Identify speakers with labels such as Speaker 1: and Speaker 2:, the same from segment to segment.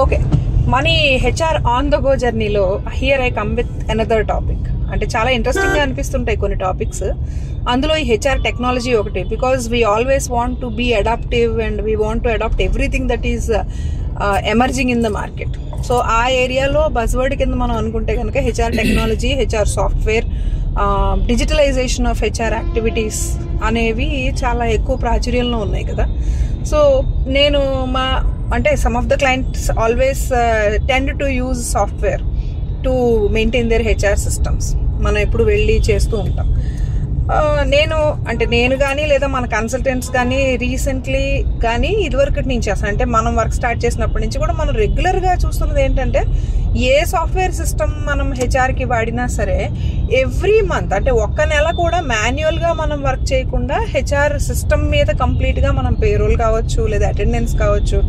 Speaker 1: Okay, money HR on the go జర్నీలో here I come with another topic. అంటే చాలా ఇంట్రెస్టింగ్గా అనిపిస్తుంటాయి కొన్ని టాపిక్స్. అందులో ఈ హెచ్ఆర్ టెక్నాలజీ ఒకటి. Because we always want to be adaptive and we want to adapt everything that is emerging in the market. So ఆ ఏరియాలో బజ్వర్డ్ కింద మనం అనుకుంటే కనుక HR technology, HR software, digitalization of HR activities అనేవి చాలా ఎక్కువ ప్రాచుర్యంలో ఉన్నాయి కదా. సో నేను అంటే some of the clients always tend to use software to maintain their HR systems. మనం ఎప్పుడు వెళ్ళి చేస్తూ ఉంటాం. నేను కానీ లేదా మన కన్సల్టెంట్స్ కానీ రీసెంట్లీ కానీ ఇదివరకు నుంచి అసలు అంటే మనం వర్క్ స్టార్ట్ చేసినప్పటి నుంచి కూడా మనం రెగ్యులర్గా చూస్తున్నది ఏంటంటే ఏ సాఫ్ట్వేర్ సిస్టమ్ మనం హెచ్ఆర్కి వాడినా సరే ఎవ్రీ మంత్ అంటే ఒక్క నెల కూడా మాన్యువల్గా మనం వర్క్ చేయకుండా హెచ్ఆర్ సిస్టమ్ మీద కంప్లీట్గా మనం పేరోల్ కావచ్చు, లేదా అటెండెన్స్ కావచ్చు,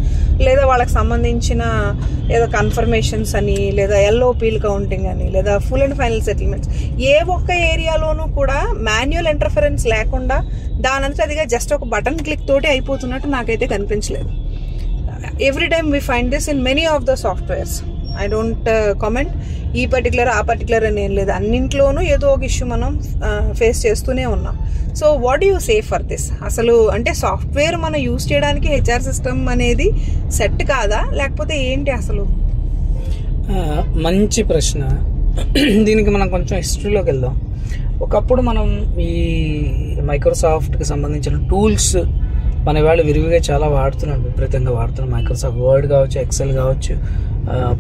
Speaker 1: లేదా వాళ్ళకి సంబంధించిన ఏదో కన్ఫర్మేషన్స్ అని, లేదా ఎల్ఓపీలు కౌంటింగ్ అని, లేదా ఫుల్ అండ్ ఫైనల్ సెటిల్మెంట్స్, ఏ ఒక్క ఏరియాలోనూ కూడా మాన్యువల్ ఇంటర్ఫరెన్స్ లేకుండా దానంతా అదిగా జస్ట్ ఒక బటన్ క్లిక్ తోటి అయిపోతున్నట్టు నాకైతే కనిపించలేదు. Every time we find this in many of the softwares. I don't comment ఈ పర్టికులర్ ఆ పర్టికులర్ అని ఏం లేదు, అన్నింట్లోనూ ఏదో ఒక ఇష్యూ మనం ఫేస్ చేస్తూనే ఉన్నాం. So what do you say for this? అసలు అంటే సాఫ్ట్వేర్ మనం యూజ్ చేయడానికి హెచ్ఆర్ సిస్టమ్ అనేది సెట్ కాదా, లేకపోతే ఏంటి అసలు?
Speaker 2: మంచి ప్రశ్న. దీనికి మనం కొంచెం హిస్టరీలోకి వెళ్దాం. ఒకప్పుడు మనం ఈ మైక్రోసాఫ్ట్కి సంబంధించిన టూల్స్ మన ఇవాళ విరివిగా చాలా వాడుతున్నాం, విపరీతంగా వాడుతున్నాం. మైక్రోసాఫ్ట్ వర్డ్ కావచ్చు, ఎక్సెల్ కావచ్చు,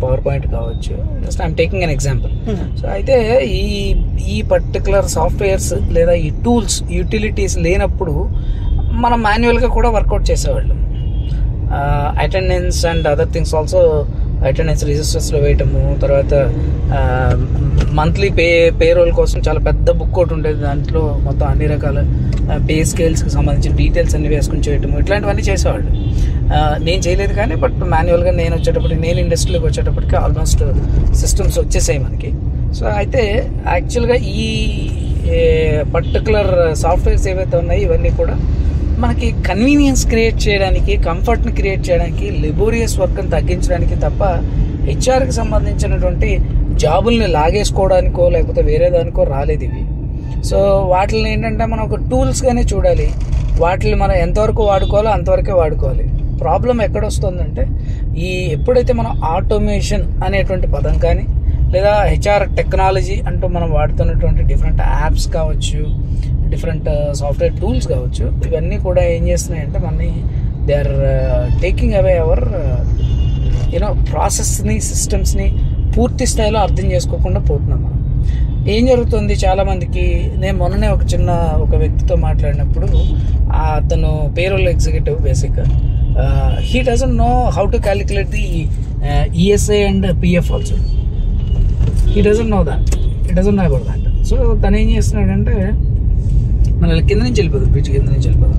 Speaker 2: పవర్ పాయింట్ కావచ్చు. Just I'm taking an example. So అయితే ఈ పర్టికులర్ సాఫ్ట్వేర్స్ లేదా ఈ టూల్స్ యూటిలిటీస్ లేనప్పుడు మనం మాన్యువల్గా కూడా వర్కౌట్ చేసేవాళ్ళం. Attendance and other things also, attendance రిజిస్టర్స్లో వేయటము, తర్వాత మంత్లీ పేరోల్ కోసం చాలా పెద్ద బుక్ ఒకటి ఉండేది, దాంట్లో మొత్తం అన్ని రకాల పే స్కేల్స్కి సంబంధించిన డీటెయిల్స్ అన్ని వేసుకుని చేయటము, ఇట్లాంటివన్నీ చేసేవాళ్ళు. నేను చేయలేదు కానీ బట్ మాన్యువల్గా నేను ఇండస్ట్రీలోకి వచ్చేటప్పటికి ఆల్మోస్ట్ సిస్టమ్స్ వచ్చేసాయి మనకి. సో అయితే యాక్చువల్గా ఈ పర్టికులర్ సాఫ్ట్వేర్స్ ఏవైతే ఉన్నాయో ఇవన్నీ కూడా మనకి కన్వీనియన్స్ క్రియేట్ చేయడానికి, కంఫర్ట్ని క్రియేట్ చేయడానికి, లెబోరియస్ వర్క్ని తగ్గించడానికి తప్ప హెచ్ఆర్కి సంబంధించినటువంటి జాబుల్ని లాగేసుకోవడానికో లేకపోతే వేరే దానికో రాలేదు ఇవి. సో వాటిని ఏంటంటే మనం ఒక టూల్స్గానే చూడాలి, వాటిని మనం ఎంతవరకు వాడుకోవాలో అంతవరకే వాడుకోవాలి. ప్రాబ్లం ఎక్కడొస్తుందంటే ఎప్పుడైతే మనం ఆటోమేషన్ అనేటువంటి పదం కానీ లేదా హెచ్ఆర్ టెక్నాలజీ అంటూ మనం వాడుతున్నటువంటి డిఫరెంట్ యాప్స్ కావచ్చు, డిఫరెంట్ సాఫ్ట్వేర్ టూల్స్ కావచ్చు, ఇవన్నీ కూడా ఏం చేస్తున్నాయంటే మనని they are taking away our ప్రాసెస్ని, సిస్టమ్స్ని పూర్తి స్థాయిలో అర్థం చేసుకోకుండా పోతున్నాం మనం. ఏం జరుగుతుంది చాలామందికి, నేను మొన్ననే ఒక వ్యక్తితో మాట్లాడినప్పుడు, అతను పేరోల్ ఎగ్జిక్యూటివ్ బేసిక్గా, he doesn't know how to calculate the ESI and PF also. He doesn't know about that. So తను ఏం చేస్తున్నాడంటే మన కింద నుంచి వెళ్ళిపోదు, బ్రిడ్జ్ కింద నుంచి వెళ్ళిపోదు.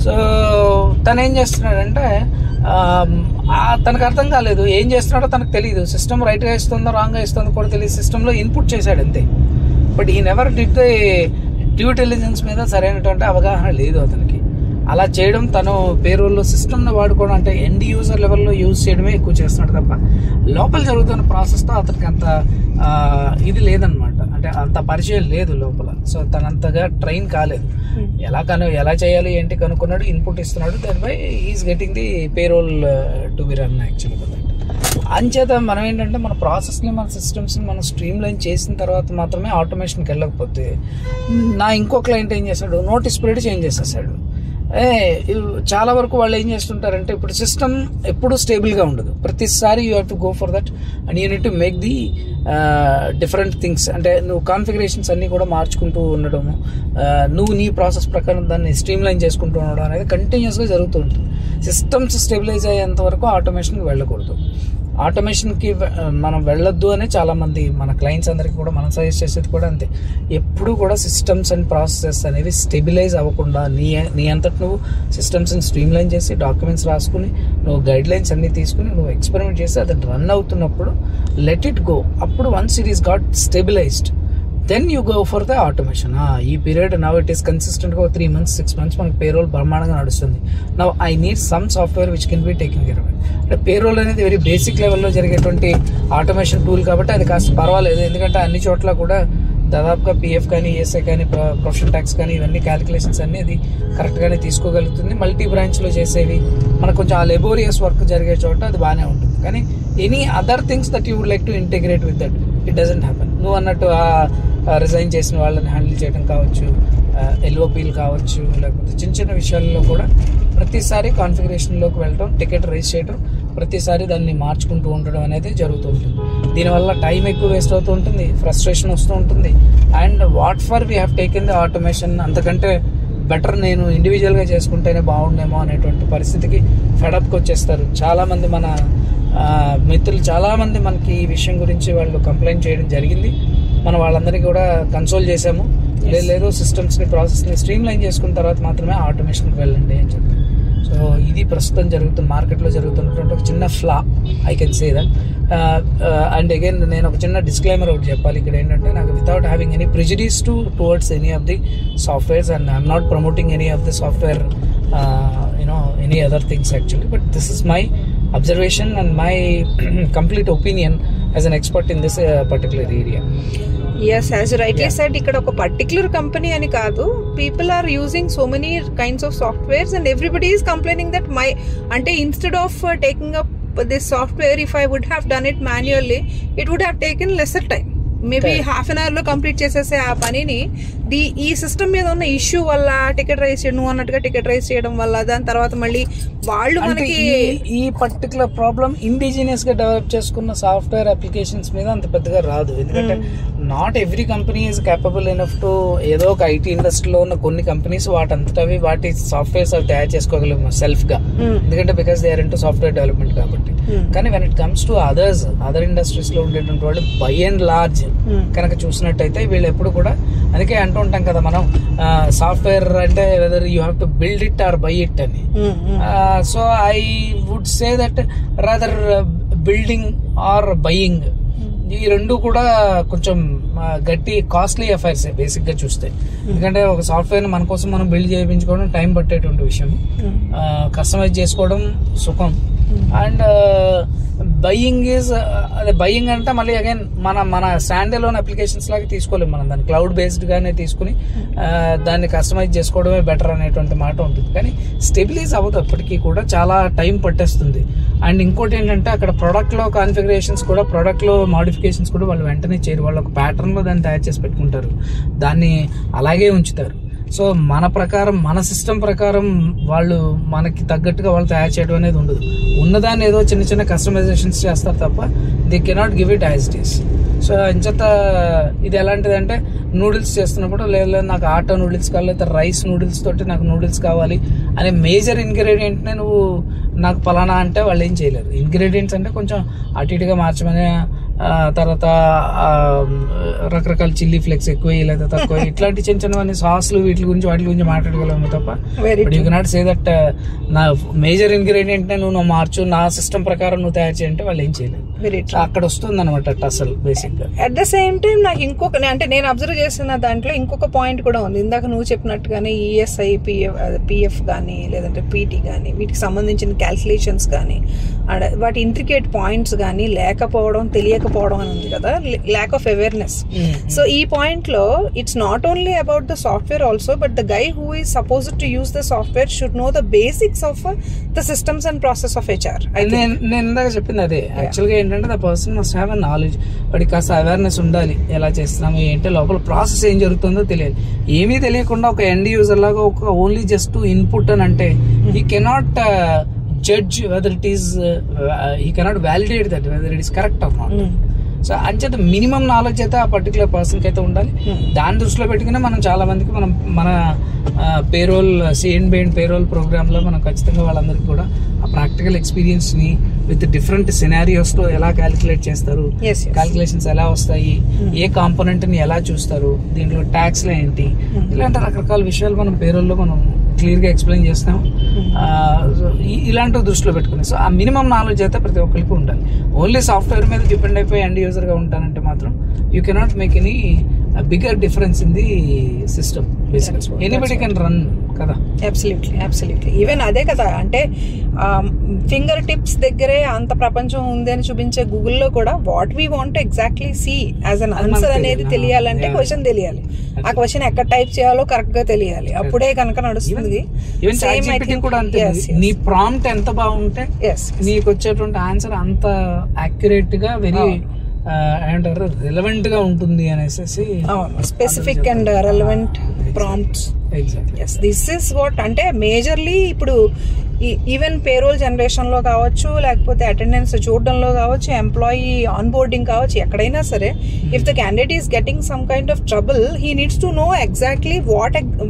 Speaker 2: సో తను ఏం చేస్తున్నాడంటే తనకు అర్థం కాలేదు, ఏం చేస్తున్నాడో తనకు తెలియదు. సిస్టమ్ రైట్గా ఇస్తుందో రాంగ్గా ఇస్తుందో కూడా తెలియదు. సిస్టంలో ఇన్పుట్ చేశాడు అంతే, బట్ ఈ never did the due intelligence మీద సరైనటువంటి అవగాహన లేదు అతనికి. అలా చేయడం, తను పేరోల్లో సిస్టమ్ని వాడుకోవడం అంటే ఎండ్ యూజర్ లెవెల్లో యూజ్ చేయడమే ఎక్కువ చేస్తున్నాడు తప్ప లోపల జరుగుతున్న ప్రాసెస్తో అతనికి అంత ఇది లేదనమాట, అంటే అంత పరిచయం లేదు లోపల. సో తనంతగా ట్రైన్ కాలేదు. ఎలా చేయాలి ఏంటి కనుక్కున్నాడు, ఇన్పుట్ ఇస్తున్నాడు, దానిపై is getting the payroll to be run యాక్చువల్గా. అంచేత మనం ఏంటంటే మన ప్రాసెస్ని, మన సిస్టమ్స్ని మనం స్ట్రీమ్ లైన్ చేసిన తర్వాత మాత్రమే ఆటోమేషన్కి వెళ్ళకపోతే, నా ఇంకో క్లయింట్ ఏం చేశాడు, నోటీస్ పీరియడ్ చేంజ్ చేసేసాడు. చాలా వరకు వాళ్ళు ఏం చేస్తుంటారంటే, ఇప్పుడు సిస్టమ్ ఎప్పుడు స్టేబుల్గా ఉండదు, ప్రతిసారి you have to go for that and you need to make the different things. అంటే నువ్వు కాన్ఫిగరేషన్స్ అన్నీ కూడా మార్చుకుంటూ ఉండడము, నువ్వు నీ ప్రాసెస్ ప్రకారం దాన్ని స్ట్రీమ్ లైన్ చేసుకుంటూ ఉండడం అనేది కంటిన్యూస్గా జరుగుతూ ఉంటుంది. సిస్టమ్స్ స్టెబిలైజ్ అయ్యేంత వరకు ఆటోమేషన్కి వెళ్ళకూడదు. ఆటోమేషన్కి మనం వెళ్ళొద్దు అని చాలామంది మన క్లయింట్స్ అందరికీ కూడా మనం సజెస్ట్ చేసేది కూడా అంతే. ఎప్పుడు కూడా సిస్టమ్స్ అండ్ ప్రాసెసెస్ అనేవి స్టెబిలైజ్ అవ్వకుండా నీ అంతటి నువ్వు సిస్టమ్స్ని స్ట్రీమ్ లైన్ చేసి, డాక్యుమెంట్స్ రాసుకుని, నువ్వు గైడ్ లైన్స్ అన్నీ తీసుకుని నువ్వు ఎక్స్పెరిమెంట్ చేసి అది రన్ అవుతున్నప్పుడు లెట్ ఇట్ గో. అప్పుడు once it is got stabilized then you go for the automation. ఈ period now it is consistent గా 3 months 6 months మనకి పేరోల్ బ్రహ్మాండంగా నడుస్తుంది. Now I need some software which can be taking care of it. అంటే payroll అనేది very basic లెవెల్లో జరిగేటువంటి automation tool కాబట్టి అది కాస్త పర్వాలేదు. ఎందుకంటే అన్ని చోట్ల కూడా దాదాపుగా పిఎఫ్ కానీ ఈఎస్ఐ కానీ ప్రొఫెషన్ ట్యాక్స్ కానీ ఇవన్నీ క్యాలిక్యులేషన్స్ అన్ని అది కరెక్ట్గానే తీసుకోగలుగుతుంది. మల్టీ బ్రాంచ్లో చేసేవి మనకు కొంచెం ఆ లెబోరియస్ వర్క్ జరిగే చోట అది బాగానే ఉంటుంది. కానీ any other things that you would like to integrate with that it doesn't happen. నువ్వు అన్నట్టు రిజైన్ చేసిన వాళ్ళని హ్యాండిల్ చేయడం కావచ్చు, ఎల్ఓపీలు కావచ్చు, లేకపోతే చిన్న చిన్న విషయాల్లో కూడా ప్రతిసారి కాన్ఫిగరేషన్లోకి వెళ్ళడం, టికెట్ రైజ్ చేయడం, ప్రతిసారి దాన్ని మార్చుకుంటూ ఉండడం అనేది జరుగుతూ ఉంటుంది. దీనివల్ల టైం ఎక్కువ వేస్ట్ అవుతూ ఉంటుంది, ఫ్రస్ట్రేషన్ వస్తూ ఉంటుంది. And what for we have taken the automation, అంతకంటే బెటర్ నేను ఇండివిజువల్గా చేసుకుంటేనే బాగుండేమో అనేటువంటి పరిస్థితికి ఫెడప్కి వచ్చేస్తారు. చాలామంది మన మిత్రులు చాలామంది మనకి ఈ విషయం గురించి వాళ్ళు కంప్లైంట్ చేయడం జరిగింది. మనం వాళ్ళందరికీ కూడా కన్సోల్ చేసాము. లేదు సిస్టమ్స్ని ప్రాసెస్ని స్ట్రీమ్ లైన్ చేసుకున్న తర్వాత మాత్రమే ఆటోమేషన్కి వెళ్ళండి అని చెప్పి. సో ఇది ప్రస్తుతం జరుగుతున్న మార్కెట్లో జరుగుతున్నటువంటి ఒక చిన్న flaw, I can say that. And again నేను ఒక చిన్న డిస్క్లైమర్ ఒకటి చెప్పాలి ఇక్కడ ఏంటంటే, నాకు without having any prejudice towards any of the softwares and I'm not promoting any of the software any other things actually, but this is my observation and my complete opinion as an expert in this particular area.
Speaker 1: Yes, as you rightly said, ఇక్కడ ఒక particular company అని కాదు, people are using so many kinds of softwares and everybody is complaining that అంటే instead of taking up this software, if I would have done it manually it would have taken lesser time. Maybe half an hour లో complete చేసేసే ఆ పనిని ఈ system మీద ఉన్న issue వల్ల ticket rise చేయడం అన్నట్టుగా టికెట్ రైజ్ చేయడం వల్ల దాని తర్వాత మళ్ళీ వాళ్ళు మనకి
Speaker 2: ఈ పర్టికులర్ ప్రాబ్లం ఇండిజినియస్ గా డెవలప్ చేసుకున్న సాఫ్ట్వేర్ అప్లికేషన్స్ మీద అంత పెద్దగా రాదు. ఎందుకంటే not every company is capable enough to, ఏదో ఒక ఐటీ ఇండస్ట్రీలో ఉన్న కొన్ని కంపెనీస్ వాటంతటవి వాటి సాఫ్ట్వేర్స్ అవి తయారు చేసుకోగలము సెల్ఫ్ గా, ఎందుకంటే because they are into software development కాబట్టి. కానీ when it comes to other industries లో ఉండేటువంటి వాళ్ళు బై అండ్ లార్జ్ కనుక చూసినట్టయితే వీళ్ళు ఎప్పుడు కూడా, అందుకే అంటూ ఉంటాం కదా మనం సాఫ్ట్వేర్ అంటే whether you have to build it or buy it అని. So I would say that rather building or buying, ఈ రెండు కూడా కొంచెం గట్టి కాస్ట్లీ అఫైర్స్ బేసిక్ గా చూస్తే. ఎందుకంటే ఒక సాఫ్ట్వేర్ మన కోసం మనం బిల్డ్ చేయించుకోవడం టైం పట్టేటువంటి విషయం, కస్టమైజ్ చేసుకోవడం సుఖం. అండ్ బయింగ్ ఈజ్, అదే బయింగ్ అంటే మళ్ళీ అగైన్ మన స్టాండ్ అలోన్ అప్లికేషన్స్ లాగా తీసుకోలేము మనం, దాన్ని క్లౌడ్ బేస్డ్ గానే తీసుకుని దాన్ని కస్టమైజ్ చేసుకోవడమే బెటర్ అనేటువంటి మాట ఉంటుంది. కానీ స్టెబిలైజ్ అవ్వదు, అప్పటికీ కూడా చాలా టైం పట్టేస్తుంది. అండ్ ఇంకోటి ఏంటంటే అక్కడ ప్రొడక్ట్ లో కాన్ఫిగరేషన్స్ కూడా, ప్రొడక్ట్ లో మాడిఫికేషన్స్ కూడా వాళ్ళు వెంటనే చేయరు. వాళ్ళు ఒక ప్యాటర్న్ లో దాన్ని తయారు చేసి పెట్టుకుంటారు, దాన్ని అలాగే ఉంచుతారు. సో మన ప్రకారం, మన సిస్టమ్ ప్రకారం వాళ్ళు మనకి తగ్గట్టుగా వాళ్ళు తయారు చేయడం అనేది ఉండదు. ఉన్నదాన్ని ఏదో చిన్న చిన్న కస్టమైజేషన్స్ చేస్తారు తప్ప they cannot give it as it is. So ఇంచేత ఇది ఎలాంటిదంటే, నూడిల్స్ చేస్తున్నప్పుడు లేదు నాకు ఆటో నూడిల్స్ కావాలి, లేదా రైస్ నూడిల్స్ తోటి నాకు నూడిల్స్ కావాలి అనే మేజర్ ఇంగ్రీడియంట్నే నువ్వు నాకు పలానా అంటే వాళ్ళు ఏం చేయలేరు. ఇంగ్రీడియంట్స్ అంటే కొంచెం అటు ఇటుగా మార్చమని, తర్వాత రకరకాల చిల్లీ ఫ్లేక్స్ ఎక్కువ లేదా తక్కువ, ఇట్లాంటి చిన్న చిన్నవన్నీ సాస్లు వాటి గురించి మాట్లాడగలము తప్ప but you cannot say that నా మేజర్ ఇంగ్రీడియంట్ నువ్వు మార్చు, నా సిస్టమ్ ప్రకారం నువ్వు తయారు చేయంటే వాళ్ళు ఏం చేయలేదు. అక్కడ వస్తుంది అనమాట అసలు బేసిక్ గా.
Speaker 1: అట్ ద సేమ్ టైం నాకు ఇంకొక, అంటే నేను అబ్జర్వ్ చేసిన దాంట్లో ఇంకొక పాయింట్ కూడా ఉంది. ఇందాక నువ్వు చెప్పినట్టుగానే ఈఎస్ఐ, పిఎఫ్ కానీ లేదంటే పీటీ కానీ వీటికి సంబంధించిన క్యాల్కులేషన్స్ కానీ వాటి ఇంట్రికేట్ పాయింట్స్ కానీ లేకపోవడం, తెలియకపోవడం అని ఉంది కదా, ల్యాక్ ఆఫ్ అవేర్నెస్. సో ఈ పాయింట్ లో it's not only about the software also, but the guy who is supposed to use the software should know the basics of the systems and process of HR.
Speaker 2: నేను ఇందాక చెప్పింది అదే. యాక్చువల్గా ఏంటంటే the person must have a knowledge, వాడికి కాస్త awareness ఉండాలి. ఎలా చేస్తున్నాము ఏంటంటే లోపల ప్రాసెస్ ఏం జరుగుతుందో తెలియాలి. ఏమీ తెలియకుండా ఒక ఎండ్ యూజర్ లాగా ఒక ఓన్లీ జస్ట్ ఇన్పుట్ అని అంటే he cannot judge whether it is he cannot validate that whether it is correct or not. So అంచేత మినిమం నాలెడ్జ్ అయితే ఆ పర్టికులర్ పర్సన్కి అయితే ఉండాలి. దాన్ని దృష్టిలో పెట్టుకునే మనం చాలా మందికి మన పేరోల్ సిఎన్బిఎన్ పేరోల్ ప్రోగ్రామ్లో మనం ఖచ్చితంగా వాళ్ళందరికీ కూడా ఆ ప్రాక్టికల్ ఎక్స్పీరియన్స్ని విత్ డిఫరెంట్ సినారియోస్తో ఎలా క్యాలిక్యులేట్ చేస్తారు, క్యాలిక్యులేషన్స్ ఎలా వస్తాయి, ఏ కాంపోనెంట్ని ఎలా చూస్తారు, దీంట్లో ట్యాక్స్లో ఏంటి, ఇలాంటి రకరకాల విషయాలు మనం పేరోల్లో మనం క్లియర్గా ఎక్స్ప్లెయిన్ చేస్తాం. ఇలాంటివి దృష్టిలో పెట్టుకుని సో ఆ మినిమం నాలెడ్జ్ అయితే ప్రతి ఒక్కరికి ఉండాలి. ఓన్లీ సాఫ్ట్వేర్ మీద డిపెండ్ అయిపోయి ఎండ్ యూజర్గా ఉంటానంటే మాత్రం you cannot make any bigger difference in the system. Anybody can run కదా.
Speaker 1: అబ్సల్యూట్లీ ఈవెన్ అదే కదా, అంటే ఫింగర్ టిప్స్ దగ్గరే అంత ప్రపంచం ఉంది అని చూపించే గూగుల్లో కూడా what we want exactly see as an answer అనేది తెలియాలంటే క్వశ్చన్ తెలియాలి. ఆ క్వశ్చన్ ఎక్కడ టైప్ చేయాలో కరెక్ట్ గా తెలియాలి, అప్పుడే కనుక నడుస్తుంది.
Speaker 2: నీ ప్రాంప్ట్ ఎంత బాగుంటే నీకు వచ్చేటువంటి ఆన్సర్ అంత యాక్యురేట్ గా వెరీ ఏమంటారు రిలవెంట్ గా ఉంటుంది అనేసి.
Speaker 1: Specific and relevant prompts. Yes, this is what అంటే మేజర్లీ ఇప్పుడు ఈవెన్ పేరోల్ జనరేషన్ లో కావచ్చు, లేకపోతే అటెండెన్స్ చూడడంలో కావచ్చు, ఎంప్లాయీ ఆన్ బోర్డింగ్ కావచ్చు, ఎక్కడైనా సరే if the candidate is getting some kind of trouble, he needs to know exactly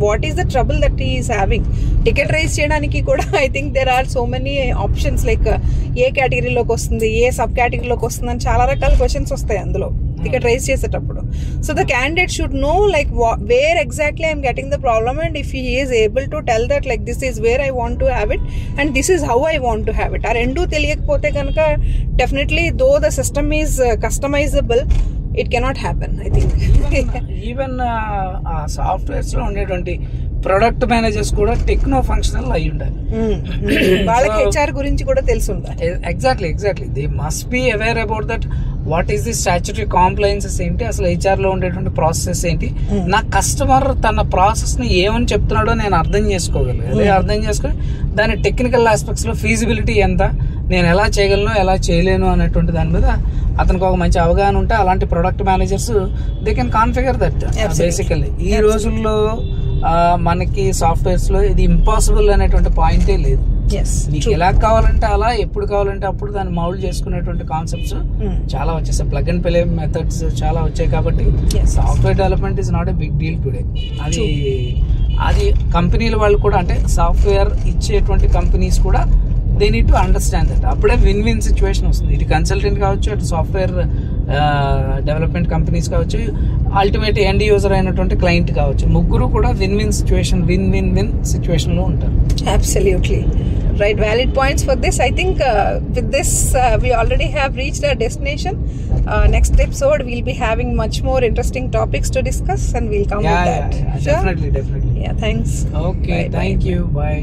Speaker 1: what is the trouble that he is having. Ticket raise చేయడానికి కూడా I think there are so many options, like ఏ కేటగిరీలోకి వస్తుంది, ఏ sub కేటగిరీలోకి వస్తుంది అని చాలా రకాల క్వశ్చన్స్ వస్తాయి అందులో టికెట్ రైజ్ చేసేటప్పుడు. So the candidate should know like where exactly I'm getting the problem, and if he is able to tell that like this is where I want to have it and this is how I want to have it. ఆ రెండూ తెలియకపోతే కనుక definitely though the system is customisable, it cannot happen. I think
Speaker 2: even softwares లో ఉండేటువంటి product managers కూడా techno functional అయి ఉండాలి.
Speaker 1: వాళ్ళకి హెచ్ఆర్ గురించి కూడా తెలిసి ఉండాలి.
Speaker 2: Exactly they must be aware about that. What is the statutory compliances ఏంటి, అసలు హెచ్ఆర్ లో ఉండేటువంటి ప్రాసెస్ ఏంటి, నా కస్టమర్ తన ప్రాసెస్ ని ఏమని చెప్తున్నాడో నేను అర్థం చేసుకోగలను. అర్థం చేసుకుని దాని టెక్నికల్ ఆస్పెక్ట్స్ లో ఫీజిబిలిటీ ఎంత, నేను ఎలా చేయగలను ఎలా చేయలేను అనేటువంటి దాని మీద అతనికి ఒక మంచి అవగాహన ఉంటే అలాంటి product managers they can configure that. Basically ఈ రోజుల్లో మనకి సాఫ్ట్వేర్స్ లో ఇది ఇంపాసిబుల్ అనేటువంటి పాయింటే లేదు. నీకు ఎలా కావాలంటే అలా, ఎప్పుడు కావాలంటే అప్పుడు దాన్ని మౌల్డ్ చేసుకునేటువంటి కాన్సెప్ట్స్ చాలా వచ్చేసాయి. ప్లగ్ అండ్ ప్లే మెథడ్స్ చాలా వచ్చాయి కాబట్టి software development is not a big deal today. అది కంపెనీల వాళ్ళు కూడా, అంటే సాఫ్ట్వేర్ ఇచ్చేటువంటి కంపెనీస్ కూడా they need to understand that. అప్పుడే విన్ విన్ సిచ్యువేషన్ వస్తుంది. ఇటు కన్సల్టెంట్ కావచ్చు, అటు సాఫ్ట్వేర్ డెవలప్మెంట్ కంపెనీస్ కావచ్చు, అల్టిమేట్ ఎండ్ యూజర్ అయినటువంటి క్లయింట్ కావచ్చు, ముగ్గురు కూడా విన్ విన్ సిచ్యువేషన్ లో ఉంటారు.
Speaker 1: Absolutely. Right, valid points for this. I think with this we already have reached our destination. Next episode we'll be having much more interesting topics to discuss and we'll come with that.
Speaker 2: Sure? Definitely.
Speaker 1: Yeah, thanks.
Speaker 2: Okay, thank you. Bye.